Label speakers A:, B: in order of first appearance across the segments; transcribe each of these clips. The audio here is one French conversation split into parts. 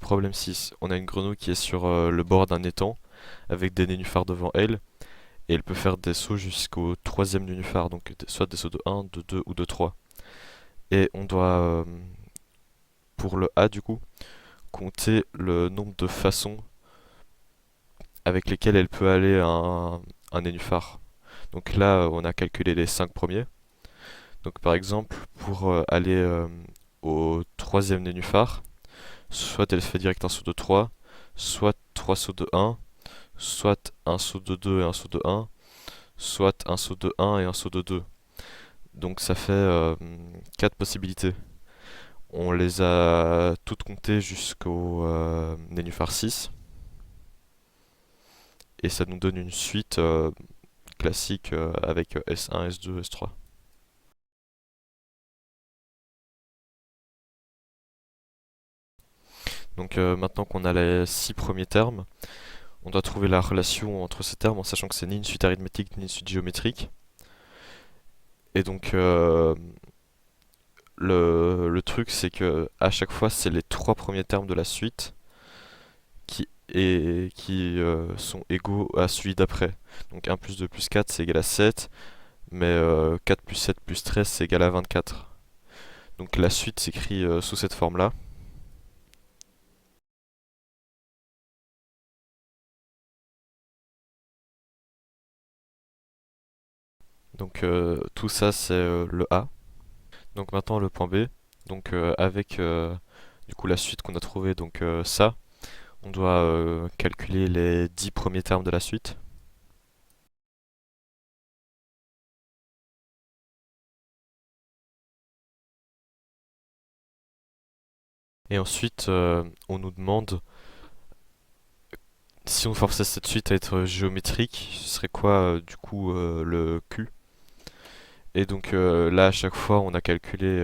A: Problème 6. On a une grenouille qui est sur le bord d'un étang avec des nénuphars devant elle et elle peut faire des sauts jusqu'au troisième nénuphar, donc soit des sauts de 1, de 2 ou de 3. Et on doit, pour le A du coup, compter le nombre de façons avec lesquelles elle peut aller à un nénuphar. Donc là, on a calculé les 5 premiers. Donc par exemple, pour aller au troisième nénuphar, soit elle fait direct un saut de 3, soit 3 sauts de 1, soit un saut de 2 et un saut de 1, soit un saut de 1 et un saut de 2. Donc ça fait 4 possibilités. On les a toutes comptées jusqu'au nénuphar 6 et ça nous donne une suite classique avec S1, S2, S3. Donc maintenant qu'on a les 6 premiers termes, on doit trouver la relation entre ces termes en sachant que c'est ni une suite arithmétique ni une suite géométrique. Et donc le truc c'est que à chaque fois c'est les 3 premiers termes de la suite qui sont égaux à celui d'après. Donc 1 plus 2 plus 4 c'est égal à 7, mais 4 plus 7 plus 13 c'est égal à 24. Donc la suite s'écrit sous cette forme-là. Donc tout ça c'est le A. Donc maintenant le point B. Donc avec du coup la suite qu'on a trouvée, donc ça, on doit calculer les 10 premiers termes de la suite. Et ensuite on nous demande si on forçait cette suite à être géométrique, ce serait quoi du coup le Q. Et donc là à chaque fois on a calculé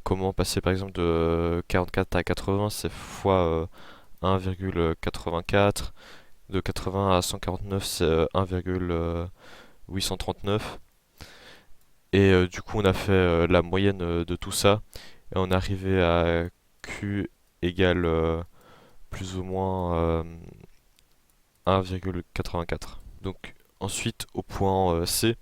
A: comment passer par exemple de 44 à 80, c'est fois 1,84. De 80 à 149, c'est 1,839. Et du coup, on a fait la moyenne de tout ça. Et on est arrivé à Q égale plus ou moins 1,84. Donc ensuite, au point C,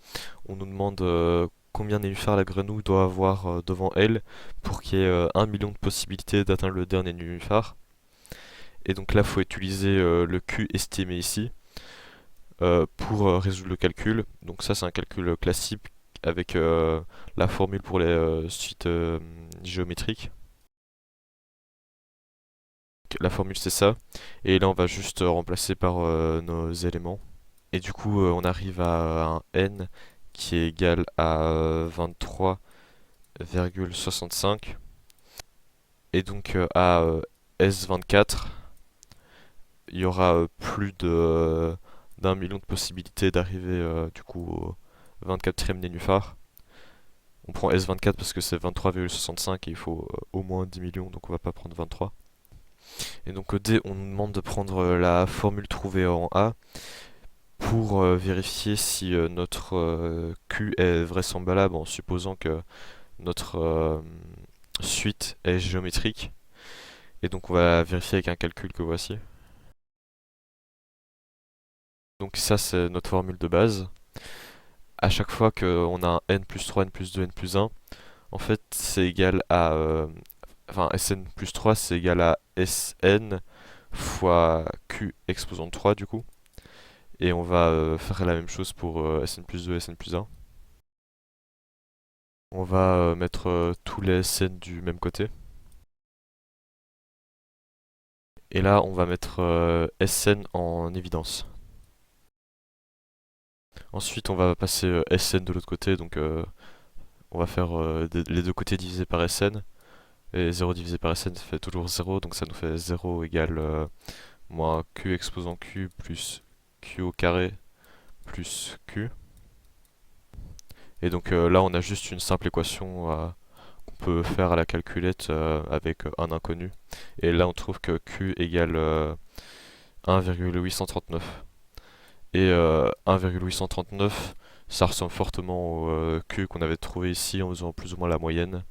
A: on nous demande combien de nénuphars la grenouille doit avoir devant elle pour qu'il y ait 1 million de possibilités d'atteindre le dernier nénuphar. Et donc là, il faut utiliser le Q estimé ici pour résoudre le calcul. Donc ça, c'est un calcul classique avec la formule pour les suites géométriques. La formule, c'est ça. Et là, on va juste remplacer par nos éléments. Et du coup, on arrive à un n qui est égal à 23,65. Et donc à S24, il y aura plus de d'un million de possibilités d'arriver du coup au 24e nénuphar. On prend S24 parce que c'est 23,65 et il faut au moins 10 millions, donc on va pas prendre 23. Et donc au D, on nous demande de prendre la formule trouvée en A pour vérifier si notre Q est vraisemblable en supposant que notre suite est géométrique. Et donc on va vérifier avec un calcul que voici. Donc ça c'est notre formule de base. À chaque fois qu'on a un n plus 3, n plus 2, n plus 1, en fait c'est égal à... enfin Sn plus 3 c'est égal à Sn fois Q exposant de 3 du coup. Et on va faire la même chose pour Sn plus 2 et Sn plus 1. On va mettre tous les Sn du même côté. Et là on va mettre Sn en évidence. Ensuite on va passer Sn de l'autre côté, donc on va faire les deux côtés divisés par Sn. Et 0 divisé par Sn ça fait toujours 0, donc ça nous fait 0 égale moins Q exposant Q plus Q au carré plus Q. Et donc là on a juste une simple équation qu'on peut faire à la calculette avec un inconnu. Et là on trouve que Q égale 1,839. Et 1,839 ça ressemble fortement au Q qu'on avait trouvé ici en faisant plus ou moins la moyenne.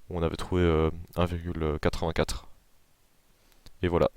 A: On avait trouvé 1,84. Et voilà.